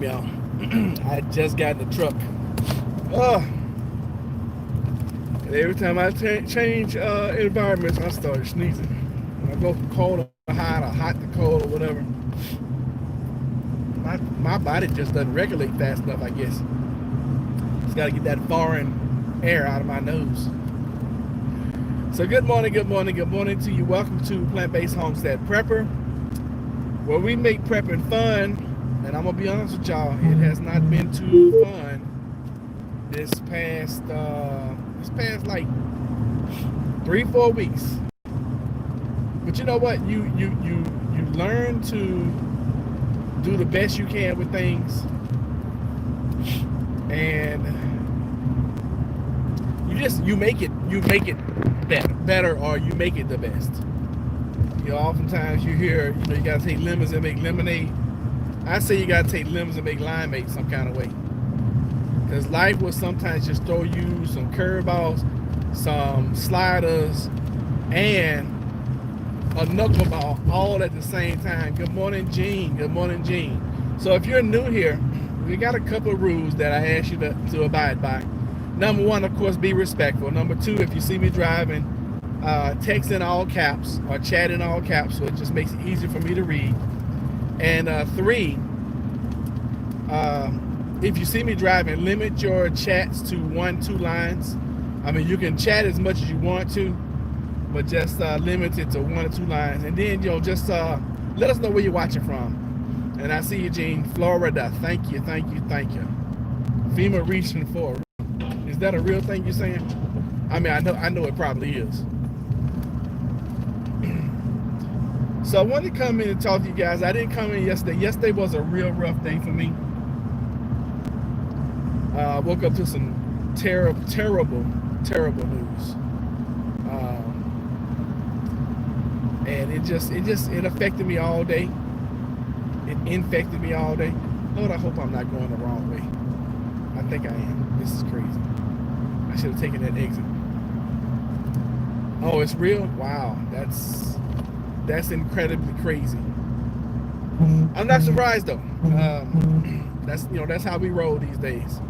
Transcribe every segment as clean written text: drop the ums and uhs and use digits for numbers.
y'all. I just got in the truck. Oh, and every time I change environments, I start sneezing. When I go from cold to hot or hot to cold or whatever, my body just doesn't regulate fast enough, I guess. Just got to get that foreign air out of my nose. So good morning to you. Welcome to Plant-Based Homestead Prepper, where we make prepping fun. And I'm gonna be honest with y'all, it has not been too fun this past like 3-4 weeks. But you know what? You learn to do the best you can with things, and you make it better, or you make it the best. You know, oftentimes you hear, you gotta take lemons and make lemonade. I say you gotta take lemons and make limeade some kind of way, because life will sometimes just throw you some curveballs, some sliders, and a knuckleball all at the same time. Good morning, Gene. Good morning, Gene. So if you're new here, we got a couple of rules that I ask you to abide by. Number one, of course, be respectful. Number two, if you see me driving, text in all caps or chat in all caps, so it just makes it easier for me to read. And three, if you see me driving, limit your chats to 1-2 lines. I mean, you can chat as much as you want to, but just limit it to 1 or 2 lines. And then, just let us know where you're watching from. And I see you, Gene, Florida. Thank you. FEMA reaching for. Is that a real thing you're saying? I mean, I know it probably is. So I wanted to come in and talk to you guys. I didn't come in yesterday. Yesterday was a real rough day for me. I woke up to some terrible news. And it affected me all day. It infected me all day. Lord, I hope I'm not going the wrong way. I think I am. This is crazy. I should have taken that exit. Oh, it's real? Wow, that's incredibly crazy. I'm not surprised though. That's how we roll these days.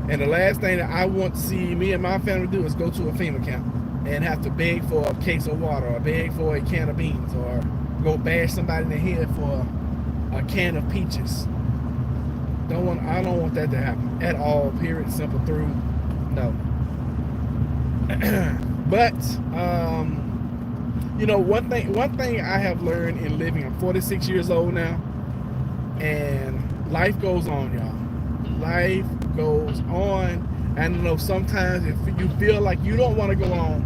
And the last thing that I want to see me and my family do is go to a FEMA camp and have to beg for a case of water, or beg for a can of beans, or go bash somebody in the head for a can of peaches. I don't want that to happen at all. Period. Simple through. No. But one thing I have learned in living. I'm 46 years old now, and life goes on, y'all. Life goes on. And sometimes if you feel like you don't want to go on,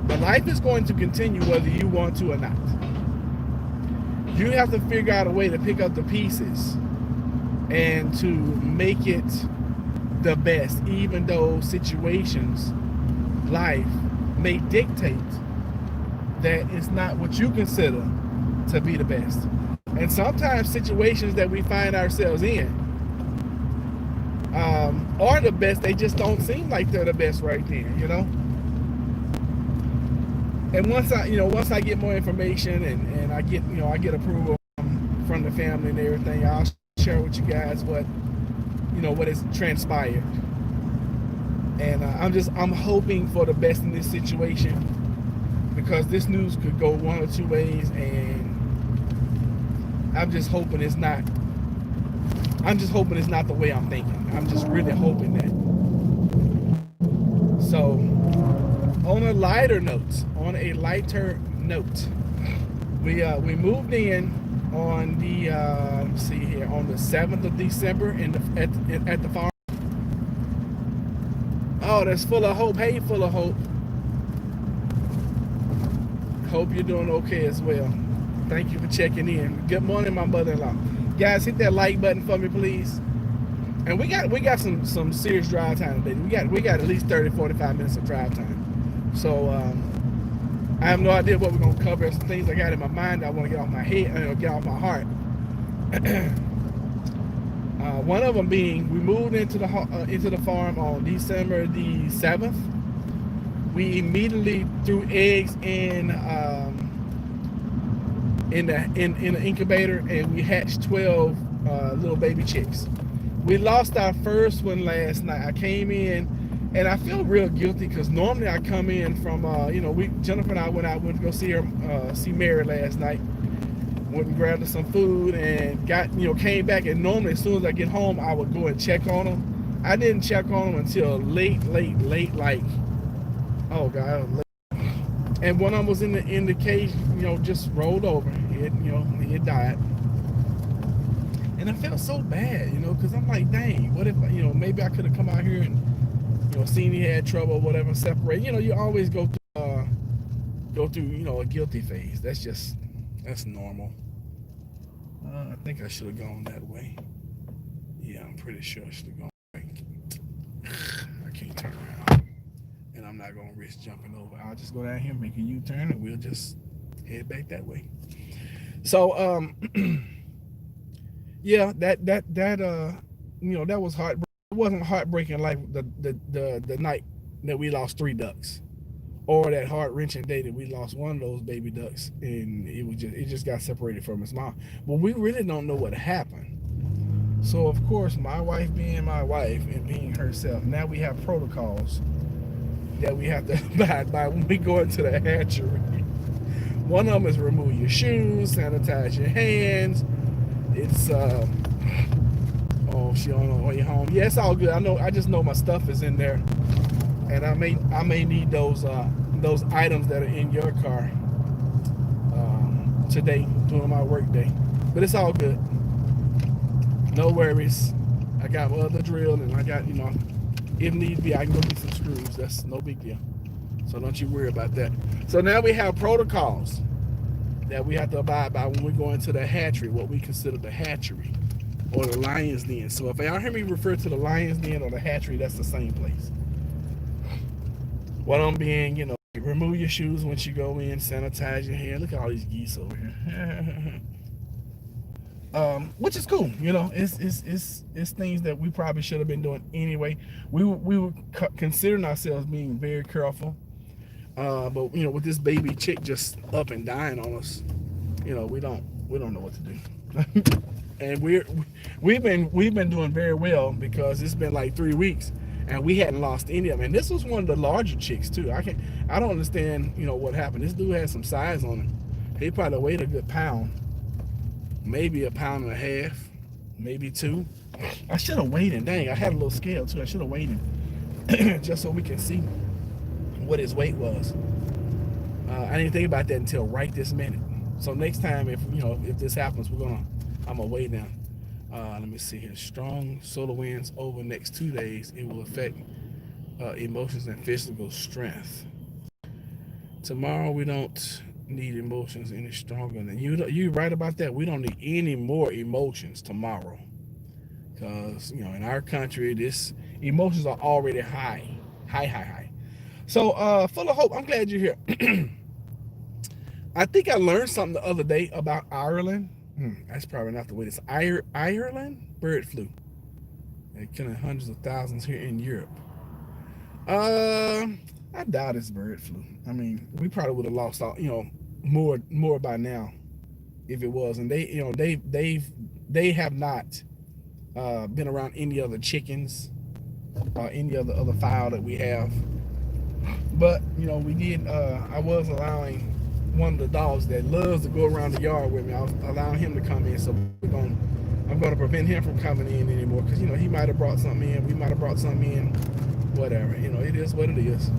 but life is going to continue whether you want to or not. You have to figure out a way to pick up the pieces and to make it the best, even though situations, life may dictate that it's not what you consider to be the best. And sometimes situations that we find ourselves in are the best. They just don't seem like they're the best right then, And once I get more information and I get approval from the family and everything, I'll share with you guys what has transpired. And I'm hoping for the best in this situation, because this news could go one or two ways, and I'm just hoping it's not the way I'm thinking. I'm just really hoping that. So, on a lighter note, we moved in on the on the 7th of December at the farm. Oh, that's full of hope. Hey, full of hope. Hope you're doing okay as well. Thank you for checking in. Good morning, my mother-in-law. Guys, hit that like button for me, please. And we got some serious drive time today. We got at least 30-45 minutes of drive time. So I have no idea what we're gonna cover. Some things I got in my mind I want to get off my head, get off my heart. One of them being, we moved into the farm on December the 7th. We immediately threw eggs in the incubator, and we hatched 12 little baby chicks. We lost our first one last night. I came in, and I feel real guilty because normally I come in from, Jennifer and I went to go see Mary last night. Went and grabbed her some food and came back. And normally as soon as I get home, I would go and check on them. I didn't check on them until late, like, oh God, late. And one of them was in the cage, just rolled over. It died. And I felt so bad, because I'm like, dang, what if, maybe I could have come out here and, seen he had trouble or whatever, separate. You always go through, a guilty phase. That's normal. I think I should have gone that way. Yeah, I'm pretty sure I should have gone that way. I can't turn around. And I'm not going to risk jumping over. I'll just go down here, make a U-turn, and we'll just head back that way. So, yeah, that was heartbreaking. It wasn't heartbreaking like the night that we lost 3 ducks, or that heart-wrenching day that we lost one of those baby ducks, and it just got separated from its mom. But we really don't know what happened. So of course, my wife being my wife and being herself, now we have protocols that we have to abide by when we go into the hatchery. One of them is remove your shoes, sanitize your hands. It's oh, she on her way home. Yeah, it's all good. I just know my stuff is in there, and I may need those items that are in your car today during my work day. But it's all good. No worries. I got my other drill, and I got, if need be, I can go get some screws. That's no big deal. So don't you worry about that. So now we have protocols that we have to abide by when we go into the hatchery, what we consider the hatchery or the lion's den. So if y'all hear me refer to the lion's den or the hatchery, that's the same place. One of them being, remove your shoes once you go in, sanitize your hair. Look at all these geese over here. Which is cool, it's things that we probably should have been doing anyway. We were considering ourselves being very careful, but with this baby chick just up and dying on us, we don't know what to do. And we've been doing very well because it's been like 3 weeks and we hadn't lost any of them. And this was one of the larger chicks too. I don't understand what happened. This dude had some size on him. He probably weighed a good pound. Maybe a pound and a half, maybe 2. I should have weighed him. Dang, I had a little scale too. I should have weighed him just so we can see what his weight was. I didn't think about that until right this minute. So next time, if this happens, I'm gonna weigh them. Let me see here. Strong solar winds over the next 2 days. It will affect emotions and physical strength. Tomorrow we don't need emotions any stronger than you're right about that. We don't need any more emotions tomorrow, because in our country this emotions are already high. So full of hope. I'm glad you're here. I think I learned something the other day about Ireland. That's probably not the way it's Ireland bird flu. They're killing hundreds of thousands here in Europe. I doubt it's bird flu. I mean, we probably would have lost all, more by now if it was. And they have not been around any other chickens or any other fowl that we have. But we did. I was allowing one of the dogs that loves to go around the yard with me. I was allowing him to come in. So I'm going to prevent him from coming in anymore, because he might have brought something in. We might have brought something in. Whatever. It is what it is.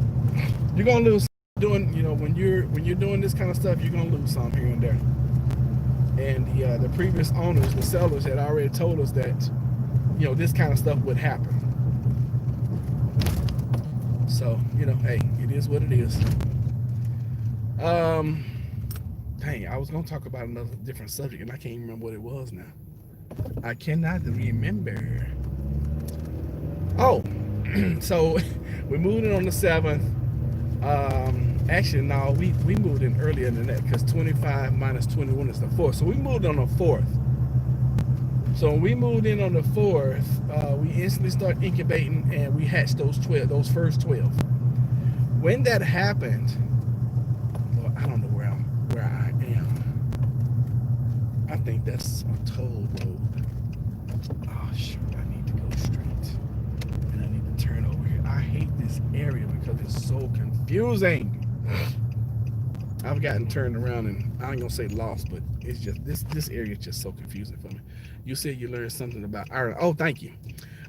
You're gonna lose doing. When you're doing this kind of stuff, you're gonna lose some here and there. And the previous owners, the sellers, had already told us that this kind of stuff would happen. So hey, it is what it is. Dang, I was gonna talk about another different subject and I can't remember what it was now. I cannot remember. Oh, so we moved in on the 7th. Actually, no, we moved in earlier than that, because 25 minus 21 is the 4th. So we moved on the 4th. So when we moved in on the 4th, we instantly started incubating and we hatched those first 12. When that happened, well, I don't know where I am. I think that's a toll road. because it's so confusing. I've gotten turned around and I ain't gonna say lost, but it's just this area is just so confusing for me. You said you learned something about Ireland. Oh, thank you.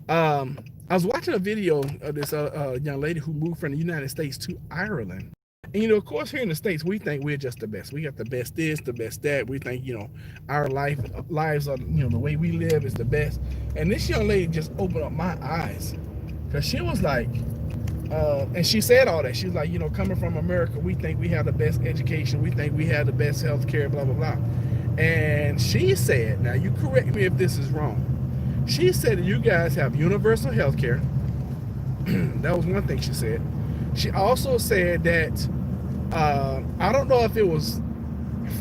I was watching a video of this young lady who moved from the United States to Ireland. And, you know, of course, here in the States, we think we're just the best. We got the best this, the best that. We think, you know, our lives are, you know, the way we live is the best. And this young lady just opened up my eyes. Because she was like, and she said all that. She was like, you know, coming from America, we think we have the best education. We think we have the best health care, blah, blah, blah. And she said, now you correct me if this is wrong. She said that you guys have universal health care. That was one thing she said. She also said that, I don't know if it was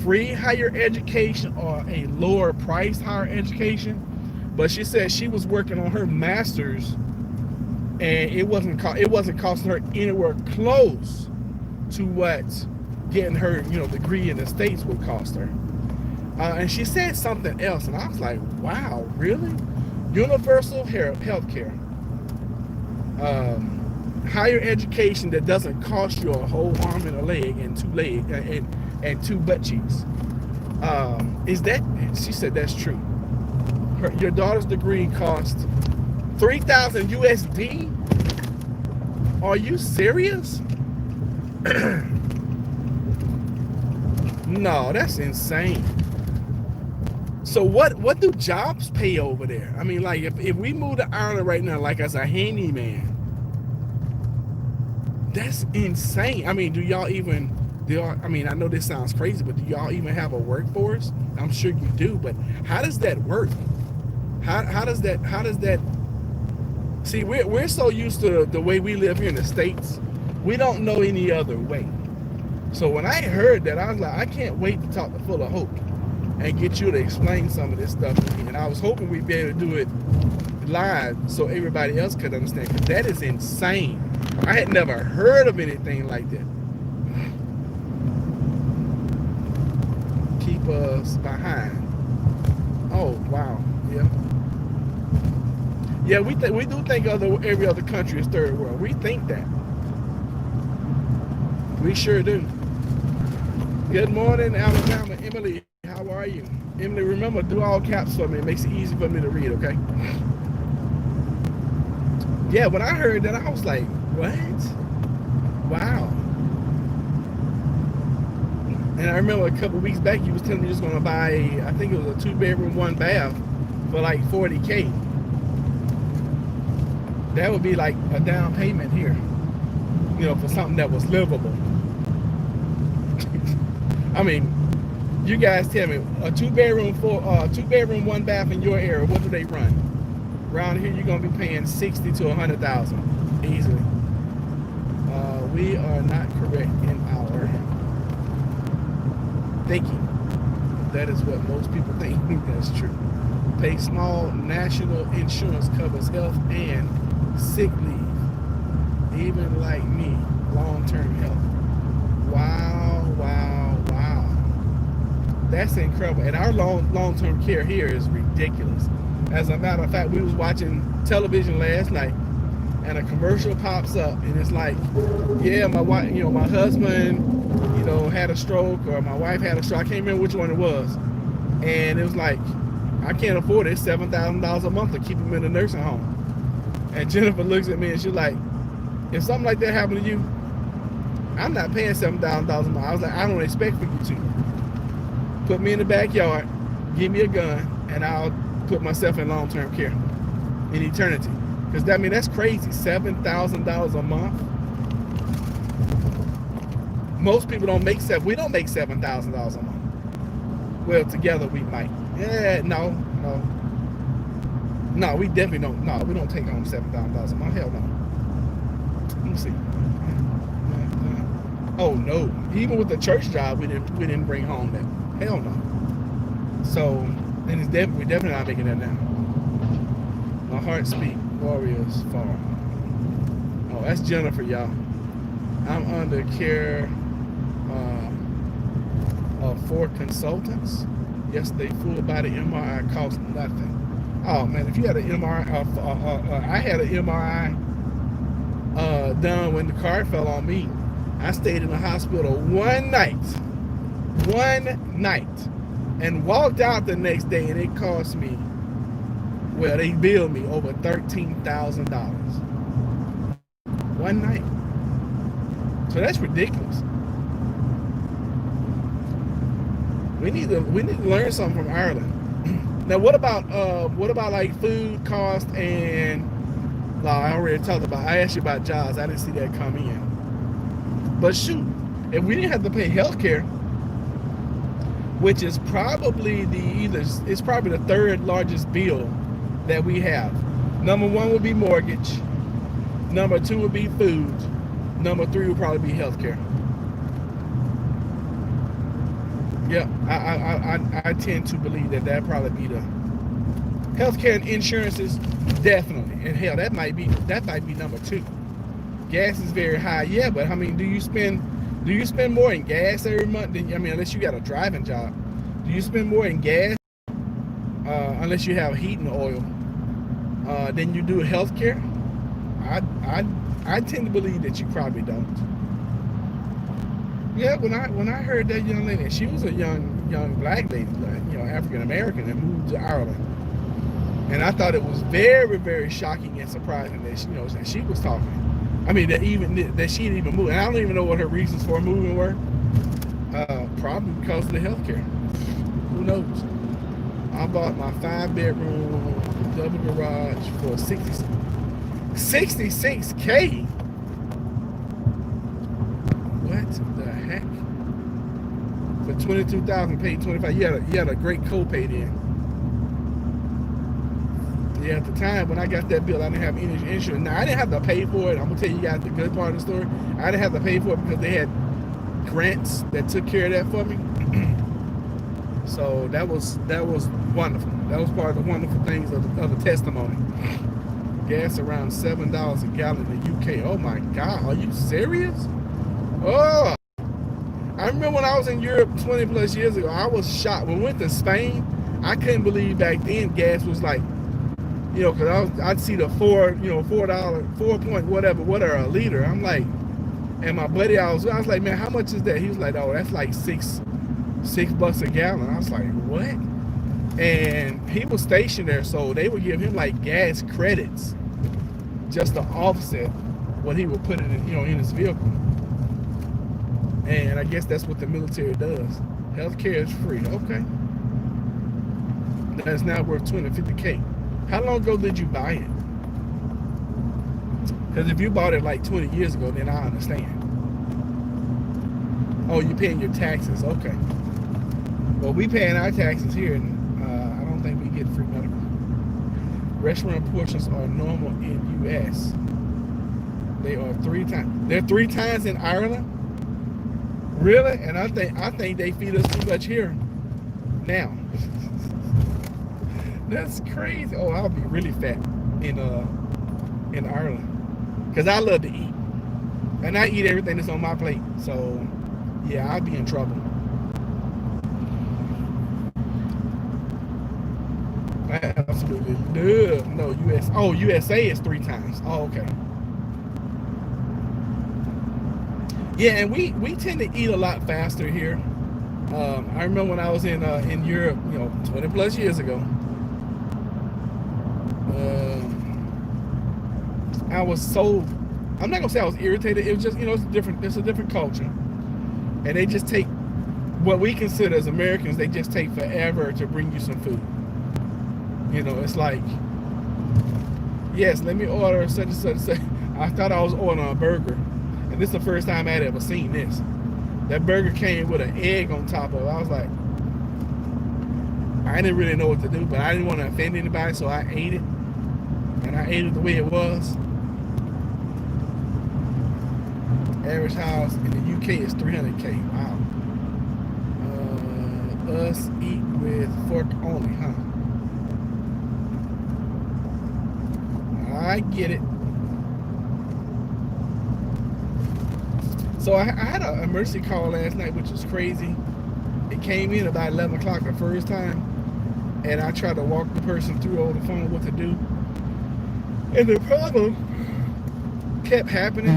free higher education or a lower price higher education, but she said she was working on her master's and it wasn't costing her anywhere close to what getting her, you know, degree in the States would cost her. And she said something else, and I was like, wow, really? Universal health care. Higher education that doesn't cost you a whole arm and a leg and and two butt cheeks. Is that? She said that's true. Your daughter's degree cost 3,000 USD. Are you serious? No, that's insane. So what do jobs pay over there? I mean, like if we move to Ireland right now, like as a handyman, that's insane. I mean, I mean, I know this sounds crazy, but do y'all even have a workforce? I'm sure you do, but how does that work? How does that see, we're so used to the way we live here in the States, we don't know any other way. So when I heard that, I was like, I can't wait to talk to Full of Hope and get you to explain some of this stuff to me. And I was hoping we'd be able to do it live so everybody else could understand, because that is insane. I had never heard of anything like that. Keep us behind. Oh, wow. Yeah. Yeah, we do think every other country is third world. We think that. We sure do. Good morning, Alabama. Emily, how are you? Emily, remember, do all caps for me. It makes it easy for me to read, okay? Yeah, when I heard that, I was like, what? Wow. And I remember a couple weeks back, you was telling me you was going to buy, I think it was a 2-bedroom, 1-bath for like $40K. That would be like a down payment here, you know, for something that was livable. I mean, you guys tell me, a 2-bedroom, 1-bath in your area, what do they run? Around here, you're gonna be paying 60 to 100,000 easily. We are not correct in our thinking. That is what most people think. That's true. Pay small. National insurance covers health and sick leave. Even like me, long-term health. Wow, wow, wow. That's incredible. And our long-term care here is ridiculous. As a matter of fact, we was watching television last night, and a commercial pops up, and it's like, yeah, my wife, you know, my husband, you know, had a stroke, or my wife had a stroke. I can't remember which one it was. And it was like, I can't afford it. It's $7,000 a month to keep him in the nursing home. And Jennifer looks at me and she's like, if something like that happened to you, I'm not paying $7,000 a month. I was like, I don't expect for you to. Put me in the backyard, give me a gun, and I'll put myself in long-term care in eternity. Because I mean, that's crazy. $7,000 a month. Most people don't make we don't make $7,000 a month. Well, together we might. Yeah, no, we definitely don't. No, we don't take home $7,000 a month. Hell no. Let me see. Oh no, even with the church job, we didn't bring home that. Hell no. So, and it's we're definitely not making that now. My heart speak, warriors far. Oh, that's Jennifer, y'all. I'm under care of 4 consultants. Yesterday, full body MRI cost nothing. Oh man, if you had an MRI, I had an MRI done when the car fell on me. I stayed in the hospital one night, and walked out the next day, and it cost me, well, they billed me over $13,000. One night. So that's ridiculous. We need to learn something from Ireland. Now, what about like food cost and? I already talked about. I asked you about jobs. I didn't see that come in. But shoot, if we didn't have to pay healthcare, which is probably it's probably the third largest bill that we have. Number one would be mortgage. Number two would be food. Number three would probably be healthcare. Yeah, I tend to believe that probably be the healthcare and insurances, definitely. And hell, that might be number two. Gas is very high, yeah, but I mean, do you spend more in gas every month than, I mean, unless you got a driving job? Do you spend more in gas unless you have heating oil than you do healthcare? I tend to believe that you probably don't. Yeah, when I heard that young lady, she was a young black lady, African American, that moved to Ireland, and I thought it was very, very shocking and surprising that that she was talking. I mean, that she'd even moved. And I don't even know what her reasons for moving were. Probably because of the healthcare. Who knows? I bought my 5-bedroom double garage for $66K. What the heck? For $22,000, paid $25,000. You had a great copay then. Yeah, at the time when I got that bill, I didn't have any insurance. Now, I didn't have to pay for it. I'm gonna tell you guys the good part of the story. I didn't have to pay for it because they had grants that took care of that for me. So that was wonderful. That was part of the wonderful things of the testimony. Gas around $7 a gallon in the UK. Oh my God, are you serious? Oh, I remember when I was in Europe 20 plus years ago, I was shocked. When we went to Spain, I couldn't believe back then gas was like, because I'd see the $4 point whatever a liter. I'm like, and my buddy, I was like, man, how much is that? He was like, oh, that's like $6 a gallon. I was like, what? And he was stationed there, so they would give him like gas credits just to offset what he would put in his vehicle. And I guess that's what the military does. Healthcare is free. Okay. That's now worth $250K. How long ago did you buy it? Because if you bought it like 20 years ago, then I understand. Oh, you're paying your taxes. Okay. Well, we paying our taxes here, and I don't think we get free medical. Restaurant portions are normal in U.S. They are 3 times. They're 3 times in Ireland. Really? And I think they feed us too much here now. That's crazy. Oh, I'll be really fat in Ireland, because I love to eat, and I eat everything that's on my plate. So yeah, I'll be in trouble. I absolutely love USA is 3 times. Oh, okay. Yeah, and we tend to eat a lot faster here. I remember when I was in Europe, 20 plus years ago. I was so, I'm not gonna say I was irritated. It was just, it's a different culture, and they just take what we consider as Americans. They just take forever to bring you some food. It's like, yes, let me order such and such and such. I thought I was ordering a burger, and this is the first time I had ever seen this. That burger came with an egg on top of it. I was like, I didn't really know what to do, but I didn't want to offend anybody, so I ate it, and I ate it the way it was. Average house in the UK is $300K. Wow. Us eat with fork only, huh? I get it. So I had an emergency call last night, which was crazy. It came in about 11 o'clock the first time, and I tried to walk the person through on the phone what to do. And the problem kept happening.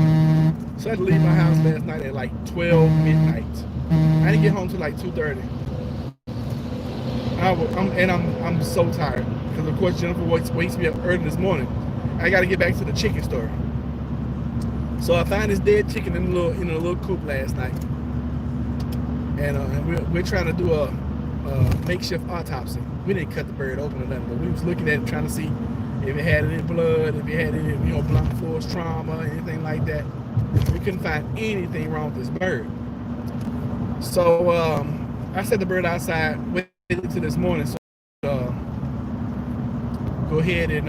So I had to leave my house last night at like 12 midnight. I didn't get home till like 2:30. I'm so tired because of course Jennifer wakes me up early this morning. I got to get back to the chicken store. So I found this dead chicken in a little coop last night, and we're trying to do a makeshift autopsy. We didn't cut the bird open or nothing, but we was looking at it trying to see if it had any blood, if it had any blunt force trauma, anything like that. We couldn't find anything wrong with this bird. So I set the bird outside, waited until this morning. So go ahead and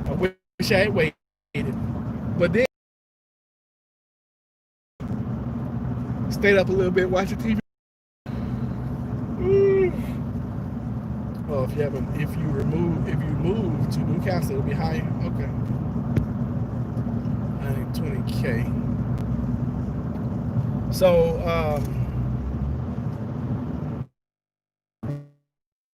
I wish I had waited, but then stayed up a little bit watching TV. Oh, if you move to Newcastle, it'll be higher. Okay, 120K. So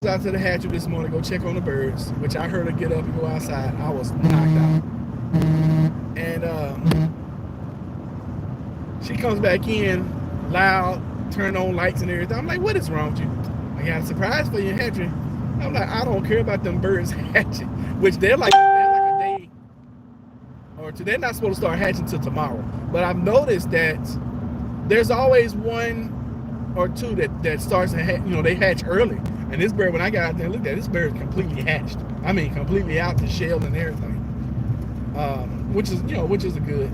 out to the hatchery this morning, go check on the birds, which I heard her get up and go outside. I was knocked out, and she comes back in loud, turn on lights and everything. I'm like, what is wrong with you? I got a surprise for you, hatchery. I'm like, I don't care about them birds hatching, which they're like a day or two. They're not supposed to start hatching till tomorrow. But I've noticed that there's always one or two that starts to hatch, they hatch early. And this bird, when I got out there and looked at it, this bird is completely hatched. I mean, completely out the shell and everything. Which is a good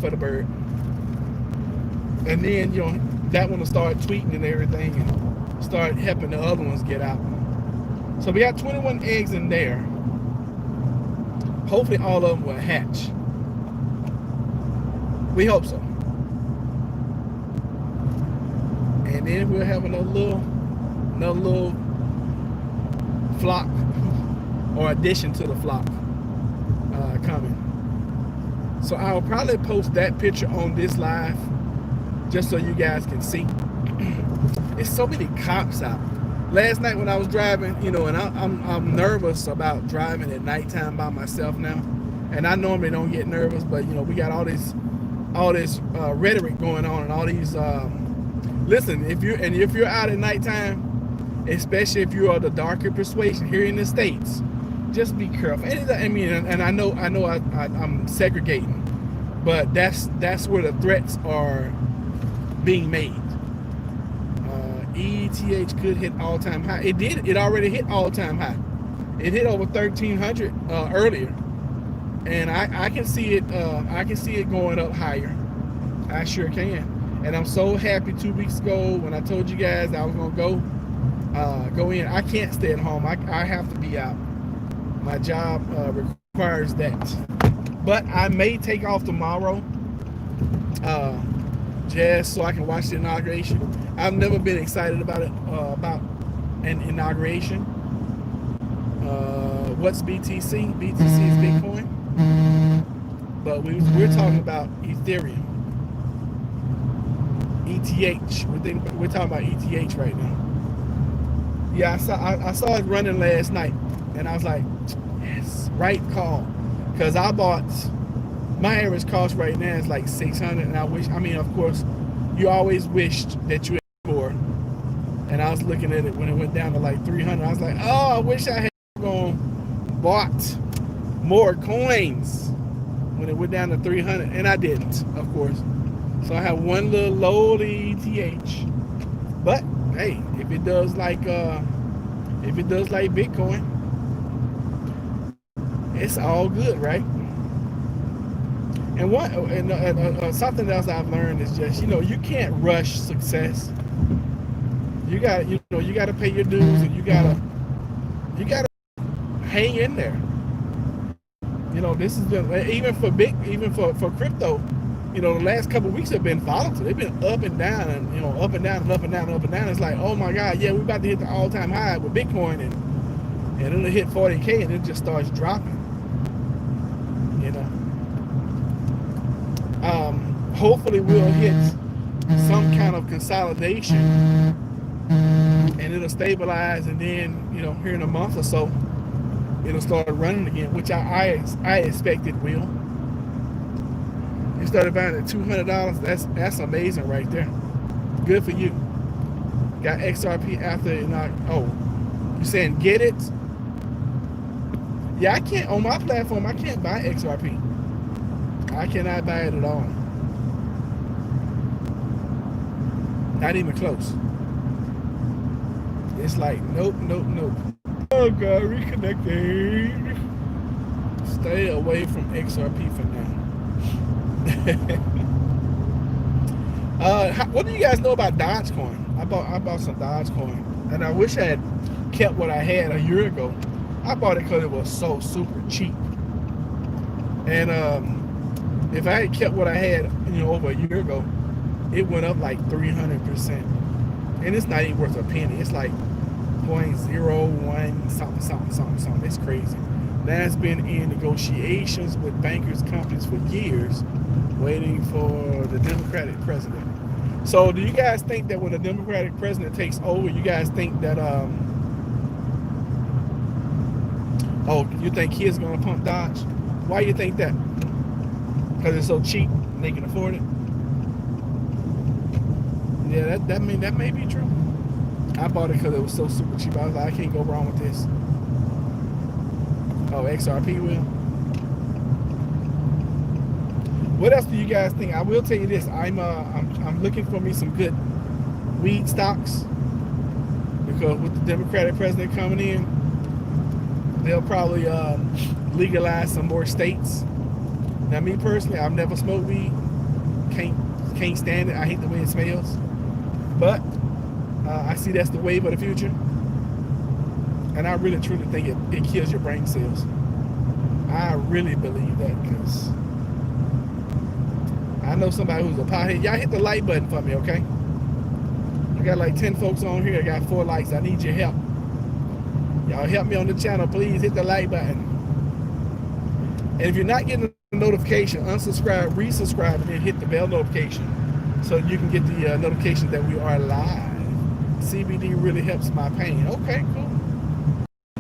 for the bird. And then, that one will start tweeting and everything and start helping the other ones get out. So we got 21 eggs in there. Hopefully all of them will hatch. We hope so. And then we'll have another little flock or addition to the flock coming. So I'll probably post that picture on this live just so you guys can see. There's so many cops out. Last night when I was driving, and I'm nervous about driving at nighttime by myself now. And I normally don't get nervous, but we got all this rhetoric going on and all these. Listen, if you're out at nighttime, especially if you are the darker persuasion here in the States, just be careful. And I know I'm segregating, but that's where the threats are being made. ETH could hit all-time high. It did. It already hit all-time high. It hit over 1,300 earlier, and I can see it. I can see it going up higher. I sure can. And I'm so happy 2 weeks ago when I told you guys I was gonna go in. I can't stay at home. I have to be out. My job requires that. But I may take off tomorrow, just so I can watch the inauguration. I've never been excited about it, about an inauguration. What's BTC? BTC is Bitcoin. But we're talking about Ethereum. ETH. We're talking about ETH right now. Yeah, I saw it running last night, and I was like, yes, right call. Because I bought, my average cost right now is like 600, and of course, you always wished that you had more. And I was looking at it when it went down to like 300. I was like, oh, I wish I had bought more coins when it went down to 300, and I didn't, of course. So I have one little load of ETH. But hey, if it does like Bitcoin, it's all good, right? And something else I've learned is just you can't rush success. You got to pay your dues, and you gotta hang in there. This is even for crypto. The last couple of weeks have been volatile. They've been up and down, and up and down and up and down and up and down. It's like, oh my God, yeah, we're about to hit the all-time high with Bitcoin, and it'll hit 40K, and it just starts dropping. Hopefully we'll hit some kind of consolidation, and it'll stabilize, and then here in a month or so, it'll start running again, which I expect it will. You started buying at $200. That's amazing right there. Good for you. Got XRP after it not. Oh, you saying get it? Yeah, I can't on my platform. I can't buy XRP. I cannot buy it at all. Not even close. It's like nope. Oh God, reconnecting. Stay away from XRP for now. What do you guys know about Dogecoin? I bought some Dogecoin, and I wish I had kept what I had a year ago. I bought it because it was so super cheap. And if I had kept what I had, over a year ago, it went up like 300%. And it's not even worth a penny. It's like 0.01 something. It's crazy. That's been in negotiations with bankers, companies for years, waiting for the Democratic president. So do you guys think that when the Democratic president takes over, you guys think that, you think he's going to pump Dodge? Why you think that? Because it's so cheap and they can afford it? Yeah, that may be true. I bought it because it was so super cheap. I was like, I can't go wrong with this. Oh, XRP will. What else do you guys think? I will tell you this. I'm looking for me some good weed stocks, because with the Democratic president coming in, they'll probably legalize some more states. Now, me personally, I've never smoked weed. Can't stand it. I hate the way it smells. But I see that's the wave of the future. And I really truly think it kills your brain cells. I really believe that, because I know somebody who's a pothead. Y'all hit the like button for me, okay? I got like 10 folks on here. I got 4 likes. I need your help. Y'all help me on the channel. Please hit the like button. And if you're not getting a notification, unsubscribe, resubscribe, and then hit the bell notification so you can get the notification that we are live. CBD really helps my pain. Okay, cool.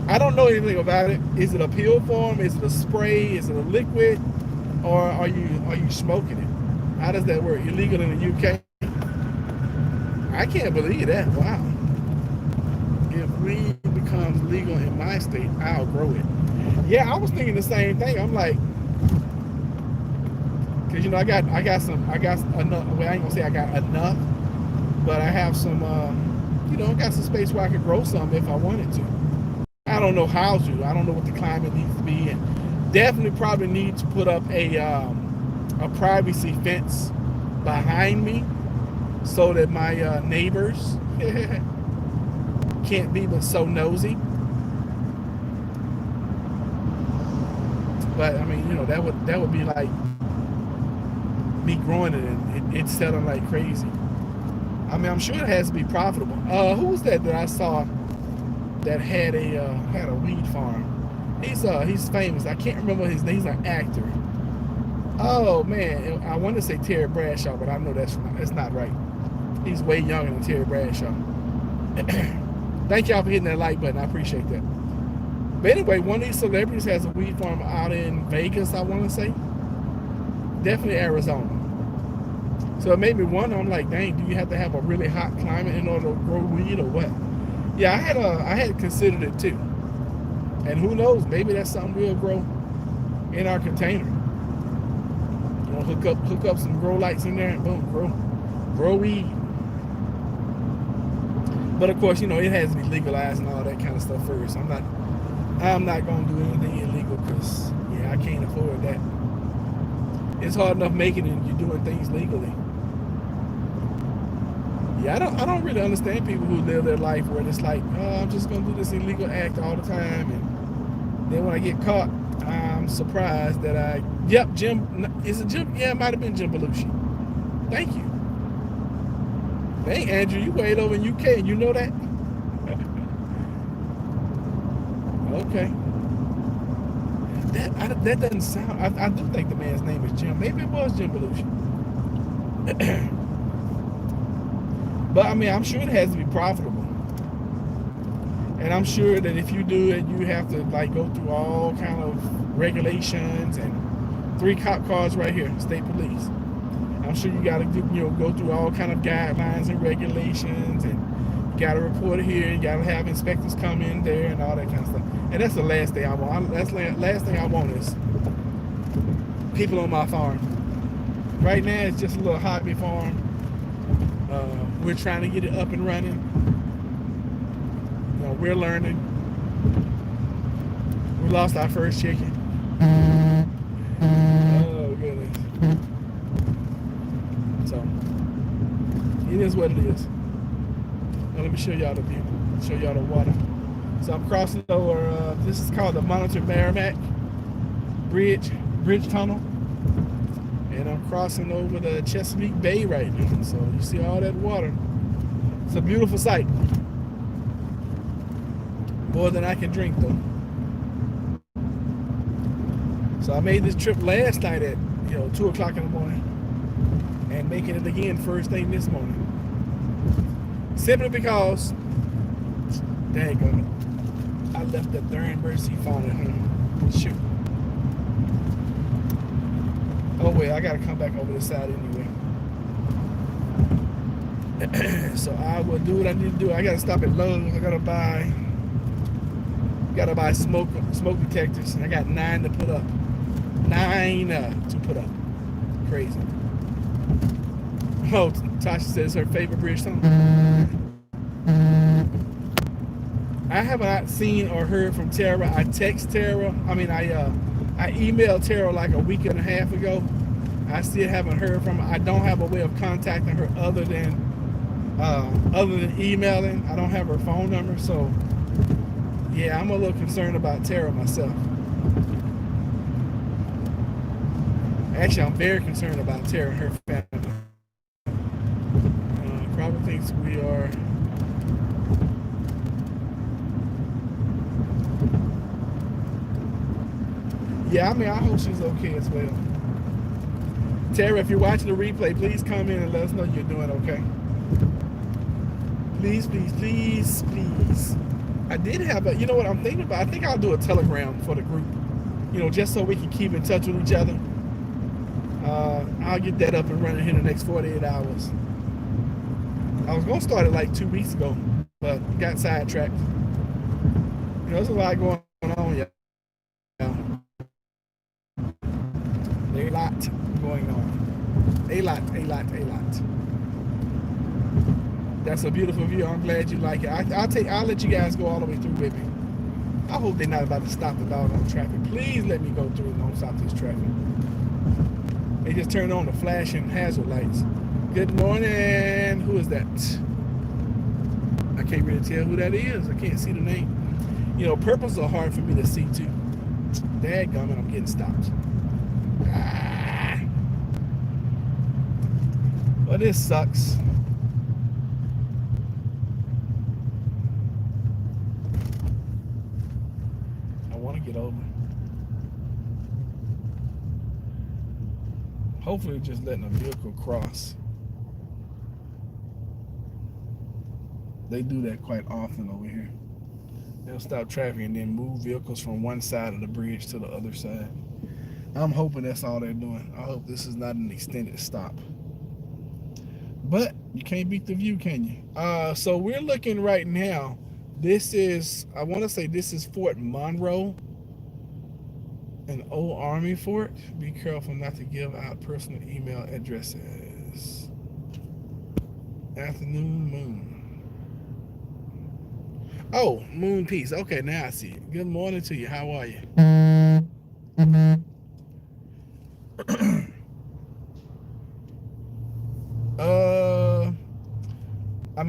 I don't know anything about it. Is it a pill form? Is it a spray? Is it a liquid? Or are you smoking it? How does that work? Illegal in the UK? I can't believe that. Wow. If weed becomes legal in my state, I'll grow it. Yeah, I was thinking the same thing. I'm like, because I got enough. Well, I ain't gonna say I got enough, but I have some. I got some space where I could grow some if I wanted to. I don't know how to. I don't know what the climate needs to be, and definitely probably need to put up a privacy fence behind me so that my neighbors can't be but so nosy. But I mean, that would be like me growing it and it's selling like crazy. I mean, I'm sure it has to be profitable. Who's that I saw that had a weed farm? He's famous. I can't remember his name. He's an actor. Oh man, I want to say Terry Bradshaw, but I know that's not right. He's way younger than Terry Bradshaw. Thank y'all for hitting that like button. I appreciate that. But anyway, one of these celebrities has a weed farm out in Vegas, I want to say. Definitely Arizona. So it made me wonder, I'm like, dang, do you have to have a really hot climate in order to grow weed or what? Yeah, I had considered it too. And who knows, maybe that's something we'll grow in our container. Hook up some grow lights in there and boom, grow weed. But of course, it has to be legalized and all that kind of stuff first. I'm not gonna do anything illegal because I can't afford that. It's hard enough making it and you're doing things legally. Yeah, I don't really understand people who live their life where it's like, oh, I'm just gonna do this illegal act all the time, and then when I get caught, I'm surprised that Jim, is it Jim? Yeah, it might have been Jim Belushi. Thank you. Dang, Andrew, you way over in UK, and you know that? Okay. That doesn't sound, I do think the man's name is Jim. Maybe it was Jim Belushi. But I mean, I'm sure it has to be profitable. And I'm sure that if you do it, you have to like go through all kind of regulations and 3 cop cars right here, state police. I'm sure you got to go through all kind of guidelines and regulations, and you got to report it here. You got to have inspectors come in there and all that kind of stuff. And that's the last thing I want. That's the last thing I want is people on my farm. Right now, it's just a little hobby farm. We're trying to get it up and running. We're learning. We lost our first chicken. Oh goodness. So it is what it is. Now let me show y'all the view. Show y'all the water. So I'm crossing over. This is called the Monitor Merrimack Bridge Tunnel, and I'm crossing over the Chesapeake Bay right now. So you see all that water. It's a beautiful sight. More than I can drink though. So I made this trip last night at 2 o'clock in the morning, and making it again first thing this morning. Simply because, daggone it, I left the darn birdseed phone at home. Shoot. Oh wait, I gotta come back over this side anyway. So I will do what I need to do. I gotta stop at Lowe's. I gotta buy smoke detectors, and I got 9 to put up. 9 to put up. Crazy. Oh, Tasha says her favorite bridge song. I have not seen or heard from Tara. I text Tara. I emailed Tara like a week and a half ago. I still haven't heard from her. I don't have a way of contacting her other than emailing. I don't have her phone number, so yeah, I'm a little concerned about Tara myself. Actually, I'm very concerned about Tara and her family. Probably thinks we are. Yeah, I hope she's okay as well. Tara, if you're watching the replay, please come in and let us know you're doing okay. Please, please, please, please. I did have a, what I'm thinking about? I think I'll do a telegram for the group, just so we can keep in touch with each other. I'll get that up and running here in the next 48 hours. I was going to start it like 2 weeks ago, but got sidetracked. There's a lot going on, yeah. A lot going on. A lot. That's a beautiful view. I'm glad you like it. I'll let you guys go all the way through with me. I hope they're not about to stop the doggone traffic. Please let me go through and don't stop this traffic. They just turned on the flashing hazard lights. Good morning. Who is that? I can't really tell who that is. I can't see the name. Purples are hard for me to see too. Dadgummit, I'm getting stopped. Well, this sucks. I want to get over. Hopefully just letting a vehicle cross. They do that quite often over here. They'll stop traffic and then move vehicles from one side of the bridge to the other side. I'm hoping that's all they're doing. I hope this is not an extended stop. But you can't beat the view, can you? So we're looking right now. This is, I want to say this is Fort Monroe, an old Army fort. Be careful not to give out personal email addresses. Afternoon moon. Oh, moon piece. Okay, now I see it. Good morning to you. How are you?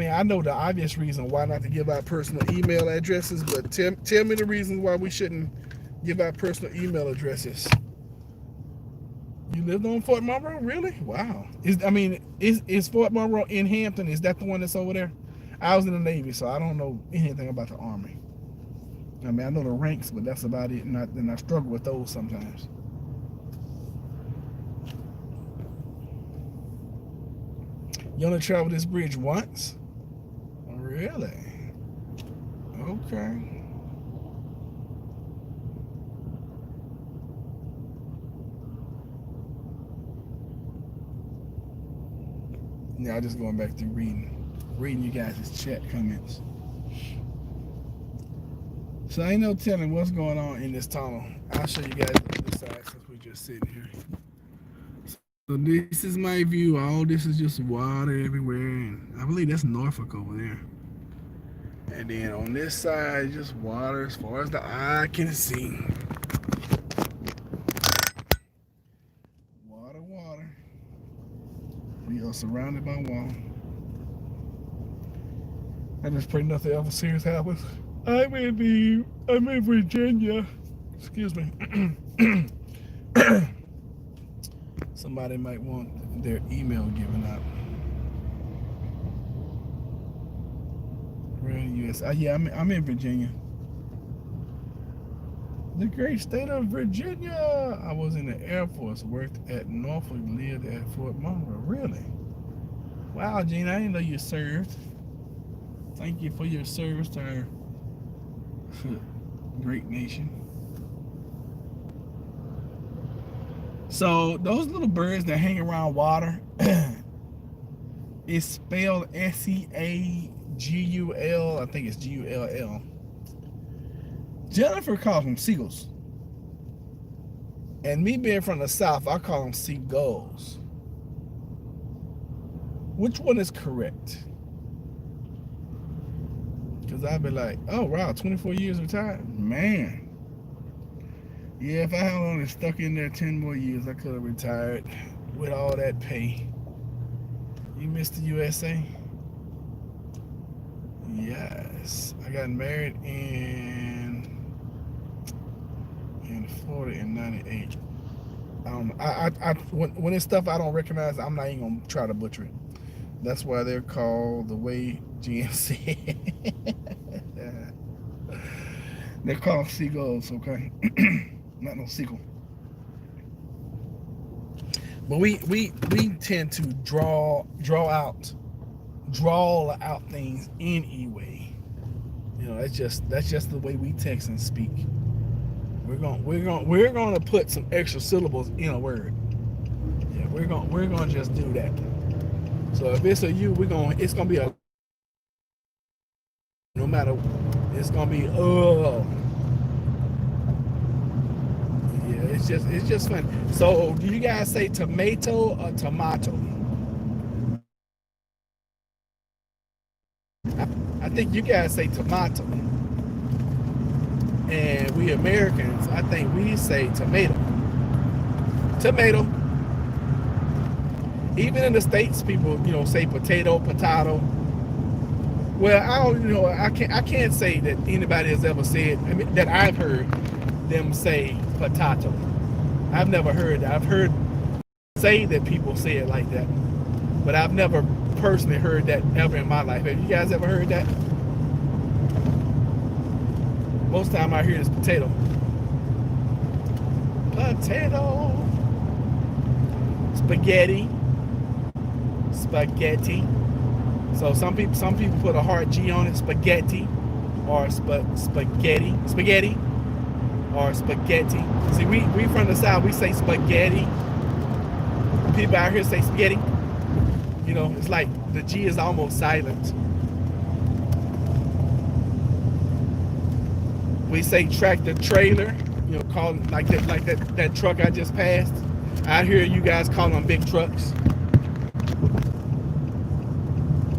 I know the obvious reason why not to give out personal email addresses, but tell me the reasons why we shouldn't give out personal email addresses. You lived on Fort Monroe? Really? Wow. Is Fort Monroe in Hampton? Is that the one that's over there? I was in the Navy, so I don't know anything about the Army. I know the ranks, but that's about it, and I struggle with those sometimes. You only traveled this bridge once? Really? Okay. Now just going back through reading you guys' chat comments. So ain't no telling what's going on in this tunnel. I'll show you guys the other side since we're just sitting here. So this is my view. All this is just water everywhere, and I believe that's Norfolk over there. And then on this side, just water as far as the eye can see. Water, water. We are surrounded by water. I just pray nothing ever serious happens. I'm in Virginia. Excuse me. Somebody might want their email given out. We're in the U.S. Yeah, I'm in Virginia. The great state of Virginia. I was in the Air Force, worked at Norfolk, lived at Fort Monroe. Really? Wow, Gene, I didn't know you served. Thank you for your service to our great nation. So those little birds that hang around water, it's spelled S-E-A-G-U-L. I think it's G-U-L-L. Jennifer calls them seagulls. And me being from the South, I call them seagulls. Which one is correct? Because I'd be like, oh, wow, 24 years retired? Man. Yeah, if I had only stuck in there 10 more years, I could have retired with all that pay. You missed the USA? Yes. I got married in Florida in 98. When it's stuff I don't recognize, I'm not even going to try to butcher it. That's why they're called the way GMC. They're called seagulls, okay? Not no seagull. But we tend to draw out things anyway. You know, that's just the way we Texans speak. We're gonna put some extra syllables in a word. Yeah, we're gonna just do that. So if it's a you, it's gonna be a, no matter, it's gonna be yeah, it's just fun. So do you guys say tomato or tomato? I think you guys say tomato. And we Americans, I think we say tomato. Tomato. Even in the States, people, say potato. Well, I can't say that anybody has ever said, that I've heard them say potato. I've never heard that. I've heard say that people say it like that, but I've never personally heard that ever in my life. Have you guys ever heard that? Most time I hear is potato. Potato. Spaghetti. So some people put a hard G on it, spaghetti, or spaghetti, or spaghetti. See, we from the South, we say spaghetti. People out here say spaghetti. It's like the G is almost silent. We say tractor trailer, call like that truck I just passed. Out here, you guys call them big trucks.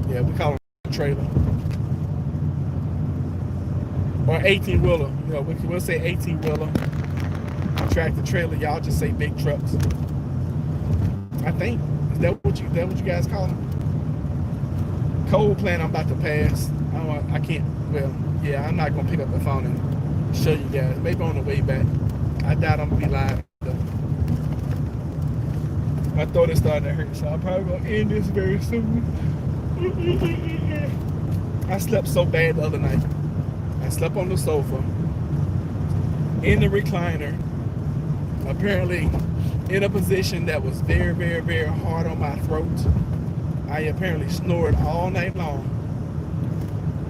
Yeah, we call them trailer. Or 18-wheeler. We'll say 18-wheeler. Tractor trailer, y'all just say big trucks. I think. Is that what you guys call them? Coal plant I'm about to pass. I can't, well, yeah, I'm not going to pick up the phone and show you guys. Maybe on the way back. I doubt I'm going to be live though. My throat is starting to hurt, so I'm probably going to end this very soon. I slept so bad the other night. I slept on the sofa, in the recliner, apparently in a position that was very, very, very hard on my throat. I apparently snored all night long.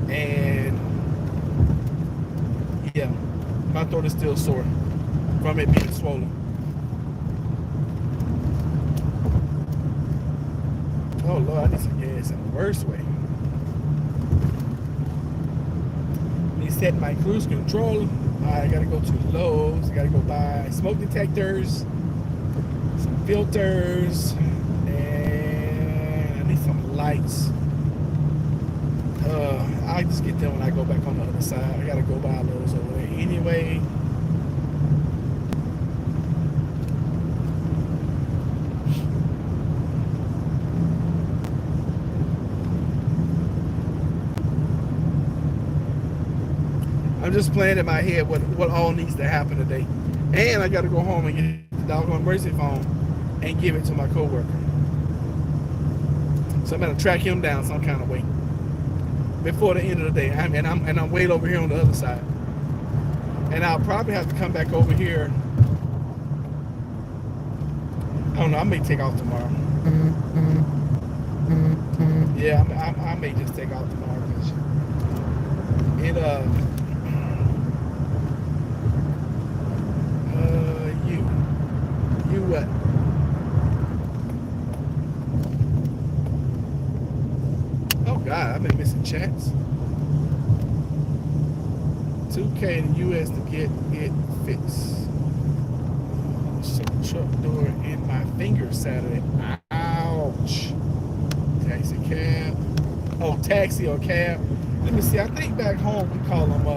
And Yeah, my throat is still sore from it being swollen. Oh Lord, I need some gas in the worst way. Need to set my cruise control. I gotta go to Lowe's. I gotta go buy smoke detectors, some filters, and I need some lights. I just get them when I go back on the other side. I gotta go buy those over there anyway. I'm just playing in my head what all needs to happen today. And I gotta go home and get the doggone emergency phone and give it to my coworker. So I'm gonna track him down some kind of way before the end of the day. And I'm way over here on the other side. And I'll probably have to come back over here. I don't know, I may take off tomorrow. Yeah, I may just take off tomorrow because it you what? Oh God, I've been missing chats. 2K in the US to get it fixed. Some truck door in my finger Saturday. Ouch. Taxi cab. Oh, taxi or cab. Let me see. I think back home we call them.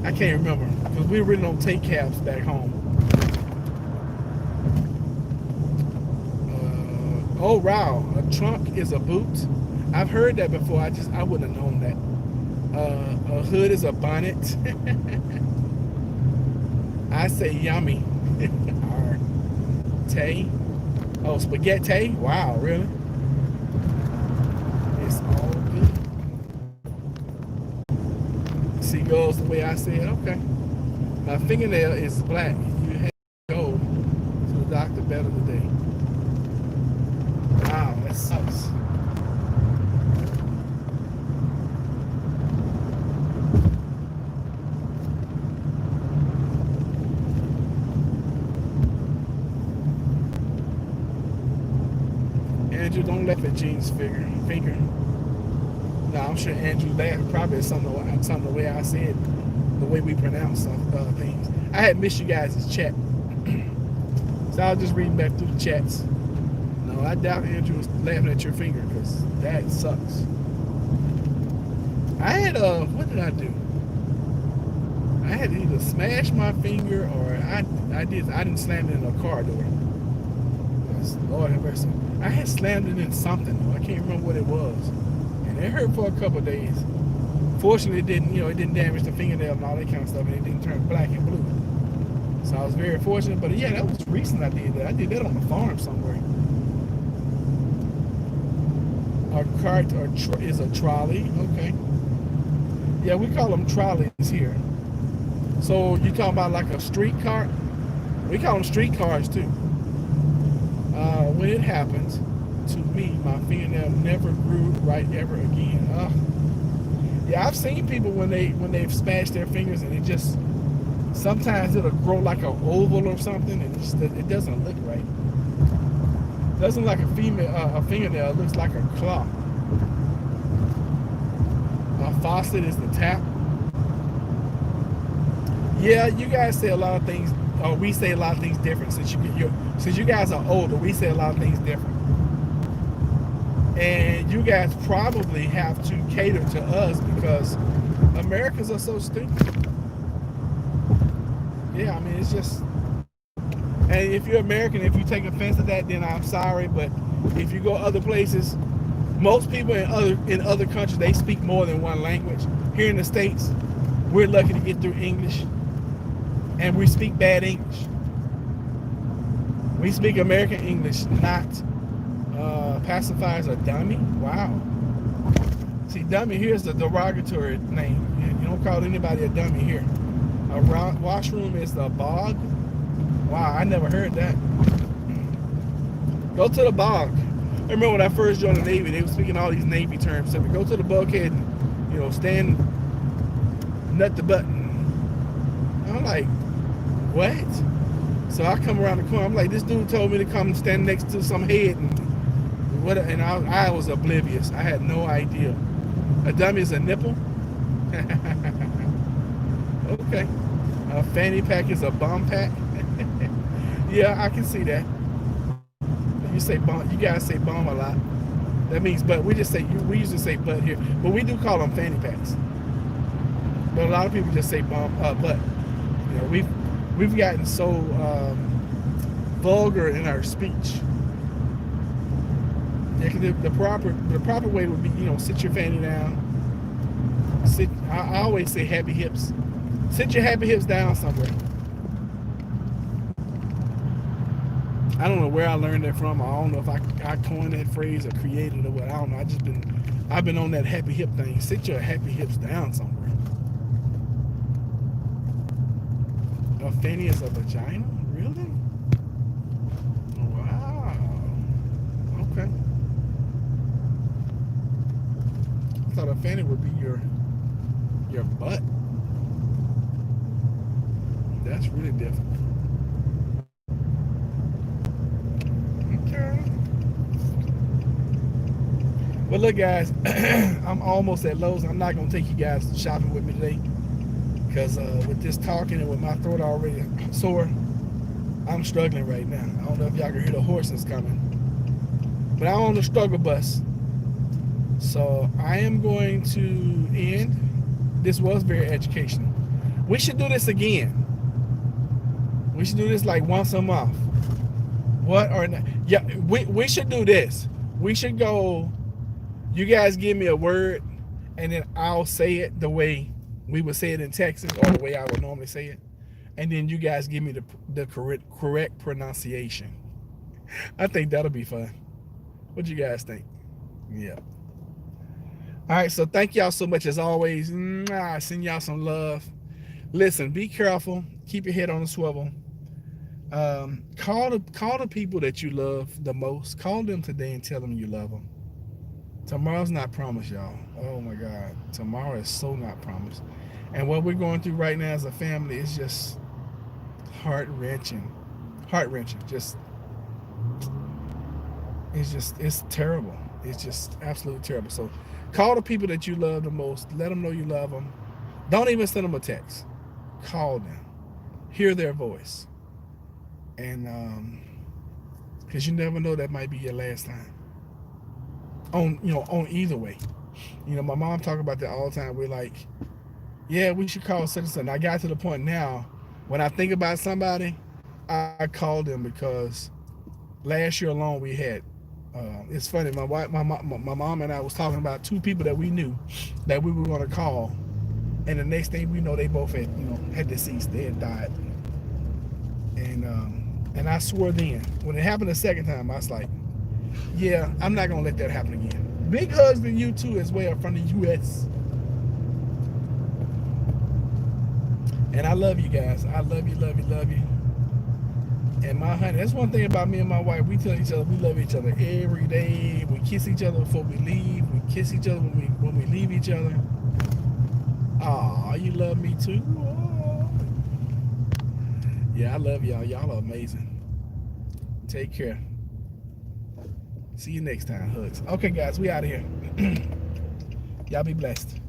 I can't remember because we really don't take cabs back home. Oh wow, a trunk is a boot. I've heard that before. I wouldn't have known that. A hood is a bonnet. I say yummy. Tay. Oh, spaghetti. Wow, really? It's all good. Seagulls the way I said. Okay. My fingernail is black. You have to go to the doctor better today. Wow, that sucks. Andrew, don't laugh at Gene's finger. No, I'm sure Andrew laughed probably at something the way I said, the way we pronounce some things. I had missed you guys' chat. So I was just reading back through the chats. No, I doubt Andrew was laughing at your finger because that sucks. I had what did I do? I had to either smash my finger or I didn't slam it in a car door. Lord have mercy. I had slammed it in something though. I can't remember what it was. And it hurt for a couple of days. Fortunately it didn't damage the fingernail and all that kind of stuff, and it didn't turn black and blue. So I was very fortunate. But yeah, that was recent I did that. I did that on the farm somewhere. A cart is a trolley. Okay. Yeah, we call them trolleys here. So you talking about like a street cart? We call them street cars too. When it happens to me, my fingernail never grew right ever again. Yeah, I've seen people when they've smashed their fingers and it just sometimes it'll grow like an oval or something, and it doesn't look right. It doesn't look like a fingernail. It looks like a claw. A faucet is the tap. Yeah, you guys say a lot of things. We say a lot of things different. Since you guys are older, we say a lot of things different. And you guys probably have to cater to us because Americans are so stupid. Yeah, I mean, it's just... And if you're American, if you take offense to that, then I'm sorry. But if you go other places, most people in other countries, they speak more than one language. Here in the States, we're lucky to get through English. And we speak bad English. We speak American English, not pacifiers or dummy. Wow. See, dummy here is the derogatory name. You don't call anybody a dummy here. A washroom is the bog. Wow, I never heard that. Go to the bog. I remember when I first joined the Navy, they were speaking all these Navy terms. So we go to the bulkhead and you know, stand, nut the button. I'm like, what? So I come around the corner. I'm like, this dude told me to come stand next to some head, and what? And I was oblivious. I had no idea. A dummy is a nipple. Okay. A fanny pack is a bomb pack. Yeah, I can see that. You say bomb. You guys say bomb a lot. That means butt. We usually say butt here, but we do call them fanny packs. But a lot of people just say bomb butt. You know, we've gotten so vulgar in our speech. Yeah, 'cause the proper way would be, you know, sit your fanny down. Sit. I always say happy hips. Sit your happy hips down somewhere. I don't know where I learned that from. I don't know if I coined that phrase or created it or what. I don't know. I've been on that happy hip thing. Sit your happy hips down somewhere. A fanny is a vagina? Really? Wow. Okay. I thought a fanny would be your butt. That's really different. Okay. Well, look, guys, I'm almost at Lowe's. I'm not going to take you guys shopping with me today because with this talking and with my throat already sore, I'm struggling right now. I don't know if y'all can hear the horses coming, but I'm on the struggle bus. So I am going to end. This was very educational. We should do this again. We should do this like once a month. What or not? Yeah, we should do this. We should go. You guys give me a word, and then I'll say it the way we would say it in Texas, or the way I would normally say it, and then you guys give me the correct pronunciation. I think that'll be fun. What do you guys think? Yeah. All right. So thank y'all so much as always. I send y'all some love. Listen, be careful. Keep your head on the swivel. Call the people that you love the most. Call them today and tell them you love them. Tomorrow's not promised, y'all. Oh my God, tomorrow is so not promised. And what we're going through right now as a family is just heart-wrenching. It's terrible. It's just absolutely terrible. So call the people that you love the most. Let them know you love them. Don't even send them a text. Call them. Hear their voice. And because you never know, that might be your last time. On either way. You know, my mom talk about that all the time. We're like, yeah, we should call such and such. I got to the point now, when I think about somebody, I call them because last year alone we had. It's funny. My mom and I was talking about two people that we knew that we were going to call, and the next thing we know, they both had deceased. They had died. And I swore then, when it happened the second time, I was like, yeah, I'm not gonna let that happen again. Big hugs to you too as well from the U.S. And I love you guys. I love you. And my honey, that's one thing about me and my wife. We tell each other we love each other every day. We kiss each other before we leave. We kiss each other when we leave each other. Aw, you love me too. Aww. Yeah, I love y'all. Y'all are amazing. Take care. See you next time. Hugs. Okay, guys, we out of here. Y'all be blessed.